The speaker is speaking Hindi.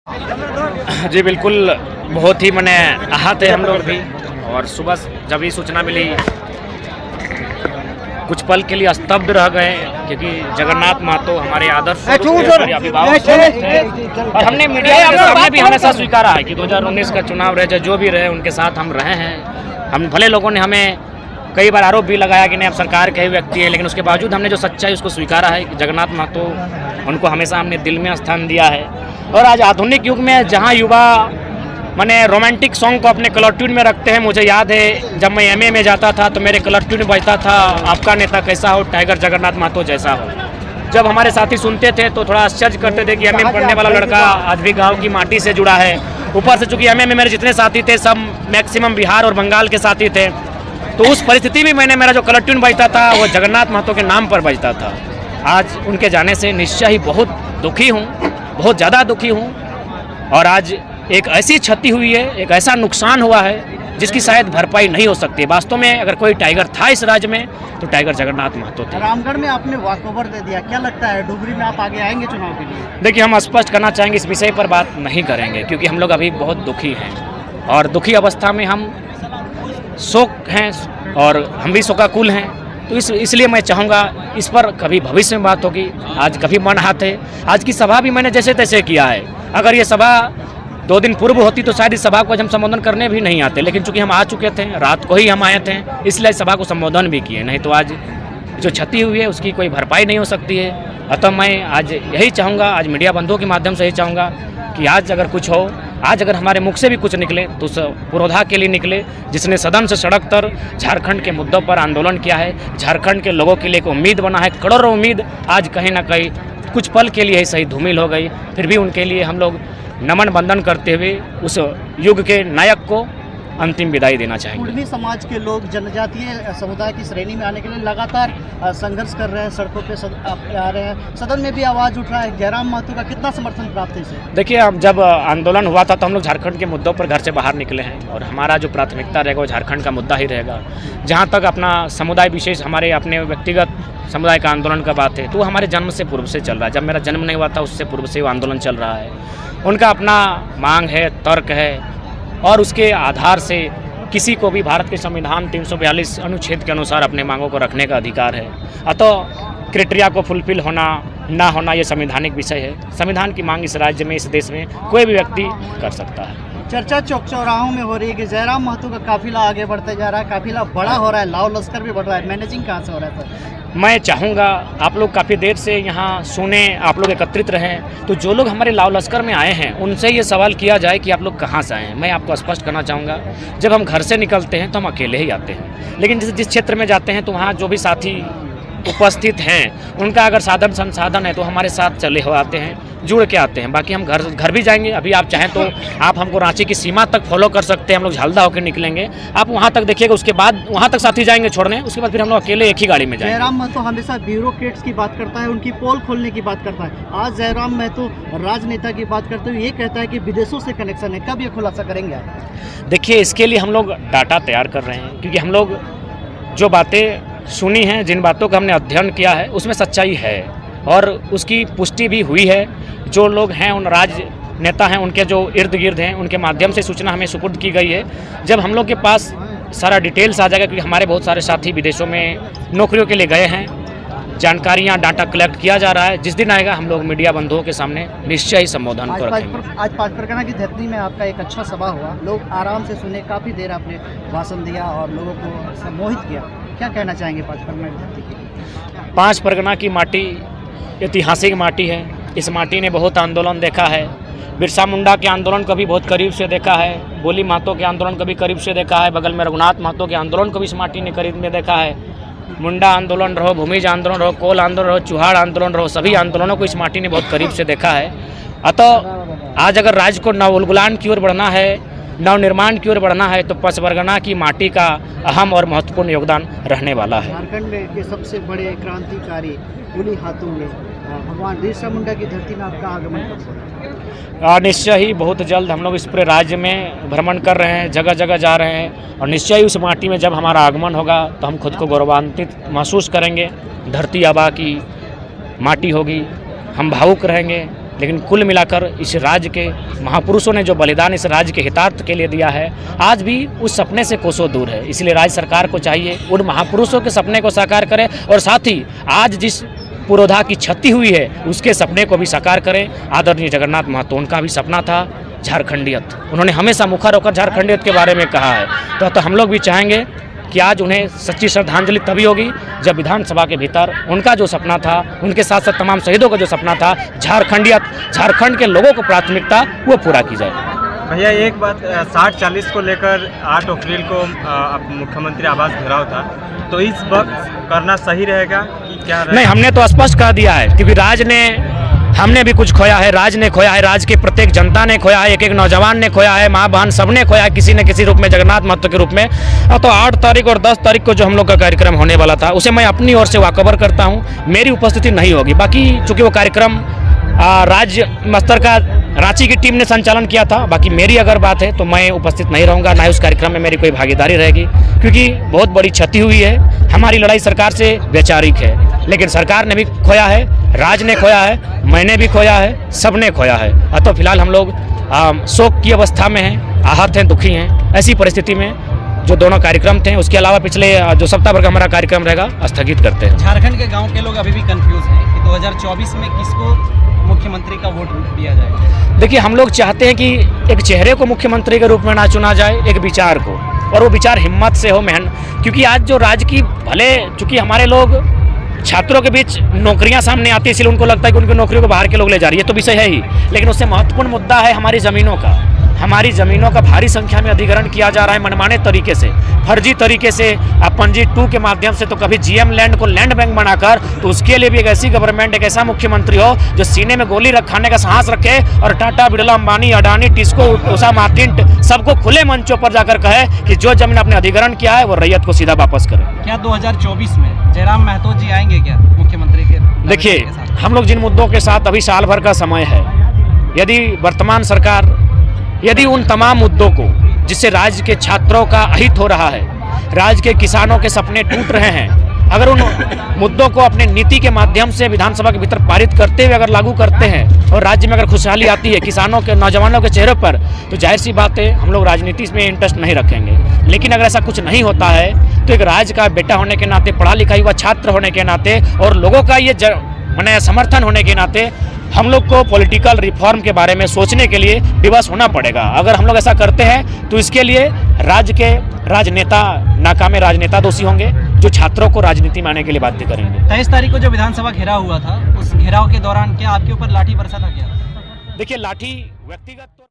जी बिल्कुल, बहुत ही मने आहत है हम लोग भी। और सुबह जब ये सूचना मिली, कुछ पल के लिए स्तब्ध रह गए, क्योंकि जगन्नाथ महतो हमारे आदर्श अभिभावक थे। और हमने मीडिया के सामने भी हमेशा स्वीकारा है कि 2019 का चुनाव रहे, जो भी रहे, उनके साथ हम रहे हैं। हम भले लोगों ने हमें कई बार आरोप भी लगाया कि नहीं आप सरकार के ही व्यक्ति है, लेकिन उसके बावजूद हमने जो सच्चाई उसको स्वीकारा है कि जगन्नाथ महतो, उनको हमेशा हमने दिल में स्थान दिया है। और आज आधुनिक युग में जहां युवा मैंने रोमांटिक सॉन्ग को अपने कलर ट्यून में रखते हैं, मुझे याद है जब मैं एमए में जाता था तो मेरे कलर ट्यून बजता था, आपका नेता कैसा हो, टाइगर जगन्नाथ महतो जैसा हो। जब हमारे साथी सुनते थे तो थोड़ा आश्चर्य करते थे कि एमए में पढ़ने वाला लड़का आज भी गाँव की माटी से जुड़ा है। ऊपर से चूँकि एमए में मेरे जितने साथी थे सब मैक्सिमम बिहार और बंगाल के साथी थे, तो उस परिस्थिति में मैंने मेरा जो कलर ट्यून बजता था वो जगन्नाथ महतो के नाम पर बजता था। आज उनके जाने से निश्चय ही बहुत दुखी हूँ, बहुत ज़्यादा दुखी हूँ। और आज एक ऐसी क्षति हुई है, एक ऐसा नुकसान हुआ है जिसकी शायद भरपाई नहीं हो सकती। वास्तव में अगर कोई टाइगर था इस राज्य में तो टाइगर जगन्नाथ महतो थे। रामगढ़ में आपने वॉकओवर दे दिया, क्या लगता है डुगरी में आप आगे आएंगे चुनाव के लिए? देखिए, हम स्पष्ट करना चाहेंगे, इस विषय पर बात नहीं करेंगे, क्योंकि हम लोग अभी बहुत दुखी हैं और दुखी अवस्था में हम शोक हैं और हम भी शोकाकुल हैं। तो इसलिए मैं चाहूँगा इस पर कभी भविष्य में बात होगी। आज कभी मन हाथ है, आज की सभा भी मैंने जैसे तैसे किया है। अगर ये सभा 2 दिन पूर्व होती तो शायद इस सभा को हम संबोधन करने भी नहीं आते, लेकिन चूंकि हम आ चुके थे, रात को ही हम आए थे, इसलिए इस सभा को संबोधन भी किए। नहीं तो आज जो क्षति हुई है उसकी कोई भरपाई नहीं हो सकती है। अतः मैं आज यही चाहूँगा, आज मीडिया बंधुओं के माध्यम से यही चाहूँगा कि आज अगर कुछ हो, आज अगर हमारे मुख से भी कुछ निकले तो उस पुरोधा के लिए निकले जिसने सदन से सड़क तर झारखंड के मुद्दों पर आंदोलन किया है, झारखंड के लोगों के लिए एक उम्मीद बना है। करोड़ों उम्मीद आज कहीं ना कहीं कुछ पल के लिए ही सही धूमिल हो गई। फिर भी उनके लिए हम लोग नमन बंदन करते हुए उस युग के नायक को अंतिम विदाई देना चाहेंगे। कुर्मी समाज के लोग जनजातीय समुदाय की श्रेणी में आने के लिए लगातार संघर्ष कर रहे हैं, सड़कों पे आ रहे हैं, सदन में भी आवाज़ उठ रहा है। जयराम महतो का कितना समर्थन प्राप्त है इसे? देखिए, अब जब आंदोलन हुआ था तो हम लोग झारखंड के मुद्दों पर घर से बाहर निकले हैं और हमारा जो प्राथमिकता रहेगा वो झारखंड का मुद्दा ही रहेगा। जहाँ तक अपना समुदाय विशेष, हमारे अपने व्यक्तिगत समुदाय का आंदोलन का बात है तो वो हमारे जन्म से पूर्व से चल रहा है। जब मेरा जन्म नहीं हुआ था उससे पूर्व से वो आंदोलन चल रहा है। उनका अपना मांग है, तर्क है और उसके आधार से किसी को भी भारत के संविधान 342 अनुच्छेद के अनुसार अपने मांगों को रखने का अधिकार है। अतः क्राइटेरिया को फुलफिल होना ना होना ये संवैधानिक विषय है। संविधान की मांग इस राज्य में, इस देश में कोई भी व्यक्ति कर सकता है। चर्चा चौक चौराहों में हो रही है कि जयराम महतो का काफिला आगे बढ़ते जा रहा है, काफिला बड़ा हो रहा है, लाव लश्कर भी बढ़ रहा है। मैनेजिंग कहाँ से हो रहा है सर? मैं चाहूँगा आप लोग काफ़ी देर से यहाँ सुने, आप लोग एकत्रित रहें, तो जो लोग हमारे लाव लश्कर में आए हैं उनसे ये सवाल किया जाए कि आप लोग कहाँ से आए हैं। मैं आपको स्पष्ट करना चाहूँगा, जब हम घर से निकलते हैं तो हम अकेले ही आते हैं, लेकिन जिस क्षेत्र में जाते हैं तो वहाँ जो भी साथी उपस्थित हैं उनका अगर साधन संसाधन है तो हमारे साथ चले हो आते हैं, जुड़ के आते हैं। बाकी हम घर भी जाएंगे। अभी आप चाहें तो आप हमको रांची की सीमा तक फॉलो कर सकते हैं, हम लोग झालदा होकर निकलेंगे, आप वहाँ तक देखिएगा, उसके बाद वहाँ तक साथी जाएंगे छोड़ने, उसके बाद फिर हम लोग अकेले एक ही गाड़ी में जाएंगे। जयराम महतो हमेशा ब्यूरोक्रेट्स की बात करता है, उनकी पोल खोलने की बात करता है। आज जयराम महतो राजनेता की बात करते हुए ये कहता है कि विदेशों से कनेक्शन है। कब ये खुलासा करेंगे आप? देखिए, इसके लिए हम लोग डाटा तैयार कर रहे हैं, क्योंकि हम लोग जो बातें सुनी हैं, जिन बातों का हमने अध्ययन किया है उसमें सच्चाई है और उसकी पुष्टि भी हुई है। जो लोग हैं, उन राजनेता हैं, उनके जो इर्द गिर्द हैं, उनके माध्यम से सूचना हमें सुपुर्द की गई है। जब हम लोग के पास सारा डिटेल्स आ जाएगा, क्योंकि हमारे बहुत सारे साथी विदेशों में नौकरियों के लिए गए हैं, जानकारियाँ, डाटा कलेक्ट किया जा रहा है। जिस दिन आएगा हम लोग मीडिया बंधुओं के सामने निश्चय ही संबोधन को रखेंगे। आज 5 परगना की धरती में आपका एक अच्छा सभा हुआ, लोग आराम से सुने, काफ़ी देर आपने भाषण दिया और लोगों को सम्मोहित किया। क्या कहना चाहेंगे 5 परगना की धरती के लिए? 5 परगना की माटी ऐतिहासिक माटी है। इस माटी ने बहुत आंदोलन देखा है। बिरसा मुंडा के आंदोलन को भी बहुत करीब से देखा है, बोली महतो के आंदोलन को भी करीब से देखा है, बगल में रघुनाथ महतो के आंदोलन को भी इस माटी ने करीब में देखा है। मुंडा आंदोलन रहो, भूमिज आंदोलन रहो, कोल आंदोलन रहो, चुहाड़ आंदोलन रहो, सभी आंदोलनों को इस माटी ने बहुत करीब से देखा है। अतः आज अगर राज्य को नवोन्मुलन की ओर बढ़ना है, नवनिर्माण की ओर बढ़ना है तो 5 परगना की माटी का अहम और महत्वपूर्ण योगदान रहने वाला है। झारखंड में के सबसे बड़े क्रांतिकारी उन्हीं हाथों में भगवान बिरसा मुंडा की धरती में आपका आगमन कब होगा? निश्चय ही बहुत जल्द हम लोग इस पूरे राज्य में भ्रमण कर रहे हैं, जगह जगह जा रहे हैं और निश्चय ही उस माटी में जब हमारा आगमन होगा तो हम खुद को गौरवान्वित महसूस करेंगे। धरती आबा की माटी होगी, हम भावुक रहेंगे, लेकिन कुल मिलाकर इस राज्य के महापुरुषों ने जो बलिदान इस राज्य के हितार्थ के लिए दिया है, आज भी उस सपने से कोसों दूर है। इसलिए राज्य सरकार को चाहिए उन महापुरुषों के सपने को साकार करे और साथ ही आज जिस पुरोधा की क्षति हुई है उसके सपने को भी साकार करें। आदरणीय जगन्नाथ महतो, उनका भी सपना था झारखंडियत। उन्होंने हमेशा मुखर होकर झारखंडियत के बारे में कहा है। तो हम लोग भी चाहेंगे कि आज उन्हें सच्ची श्रद्धांजलि तभी होगी जब विधानसभा के भीतर उनका जो सपना था, उनके साथ साथ तमाम शहीदों का जो सपना था झारखंडियत, झारखंड के लोगों को प्राथमिकता वो पूरा की जाए। भैया एक बात, 60-40 को लेकर 8 अप्रैल को मुख्यमंत्री आवास घेराव था, तो इस वक्त करना सही रहेगा कि क्या रहेगा? नहीं, हमने तो स्पष्ट कह दिया है क्योंकि हमने भी कुछ खोया है, राज ने खोया है, राज की प्रत्येक जनता ने खोया है, एक एक नौजवान ने खोया है, माँ बहन सबने खोया है किसी न किसी रूप में जगन्नाथ महतो के रूप में। तो 8 तारीख और 10 तारीख को जो हम लोग का कार्यक्रम होने वाला था उसे मैं अपनी ओर से वाकबर करता हूँ, मेरी उपस्थिति नहीं होगी। बाकी चूँकि वो कार्यक्रम राज्य स्तर का रांची की टीम ने संचालन किया था, बाकी मेरी अगर बात है तो मैं उपस्थित नहीं रहूँगा, ना ही उस कार्यक्रम में मेरी कोई भागीदारी रहेगी, क्योंकि बहुत बड़ी क्षति हुई है। हमारी लड़ाई सरकार से वैचारिक है, लेकिन सरकार ने भी खोया है, राज ने खोया है, मैंने भी खोया है, सबने खोया है। तो फिलहाल हम लोग शोक की अवस्था में हैं, आहत हैं, दुखी हैं। ऐसी परिस्थिति में जो दोनों कार्यक्रम थे, उसके अलावा पिछले जो सप्ताह भर का हमारा कार्यक्रम रहेगा स्थगित करते हैं। झारखंड के गांव के लोग अभी भी कंफ्यूज हैं कि 2024 में किसको मुख्यमंत्री का वोट दिया जाए। देखिए, हम लोग चाहते हैं कि एक चेहरे को मुख्यमंत्री के रूप में ना चुना जाए, एक विचार को, और वो विचार हिम्मत से हो, क्योंकि आज जो राज्य की भले चूँकि हमारे लोग छात्रों के बीच नौकरियां सामने आती है, इसलिए उनको लगता है कि उनकी नौकरियों को बाहर के लोग ले जा रही है, तो विषय है ही, लेकिन उससे महत्वपूर्ण मुद्दा है हमारी ज़मीनों का। हमारी ज़मीनों का भारी संख्या में अधिग्रहण किया जा रहा है मनमाने तरीके से, फर्जी तरीके से, पंजी 2 के माध्यम से। तो कभी जीएम लैंड को लैंड बैंक बनाकर, तो उसके लिए भी एक ऐसी गवर्नमेंट, एक ऐसा मुख्यमंत्री हो जो सीने में गोली रखाने का साहस रखे और टाटा, बिरला, अंबानी, अडानी, टिस्को, उषा मार्टिन सबको खुले मंचों पर जाकर कहे कि जो जमीन आपने अधिग्रहण किया है वो रैयत को सीधा वापस करे। क्या 2024 में जयराम महतो जी आएंगे क्या मुख्यमंत्री के? देखिए, हम लोग जिन मुद्दों के साथ अभी साल भर का समय है, यदि वर्तमान सरकार उन तमाम मुद्दों को जिससे राज्य के छात्रों का अहित हो रहा है, राज्य के किसानों के सपने टूट रहे हैं, अगर उन मुद्दों को अपने नीति के माध्यम से विधानसभा के भीतर पारित करते हुए अगर लागू करते हैं और राज्य में अगर खुशहाली आती है किसानों के, नौजवानों के चेहरे पर, तो जाहिर सी बात है हम लोग राजनीति में इंटरेस्ट नहीं रखेंगे। लेकिन अगर ऐसा कुछ नहीं होता है तो एक राज्य का बेटा होने के नाते, पढ़ा लिखा हुआ छात्र होने के नाते और लोगों का ये समर्थन होने के नाते हम लोग को पॉलिटिकल रिफॉर्म के बारे में सोचने के लिए विवश होना पड़ेगा। अगर हम लोग ऐसा करते हैं तो इसके लिए राज्य के राजनेता, नाकामे राजनेता दोषी होंगे जो छात्रों को राजनीति में आने के लिए बाध्य करेंगे। 23 तारीख को जो विधानसभा घेराव हुआ था, उस घेराव के दौरान क्या आपके ऊपर लाठी बरसा था क्या? देखिए, लाठी व्यक्तिगत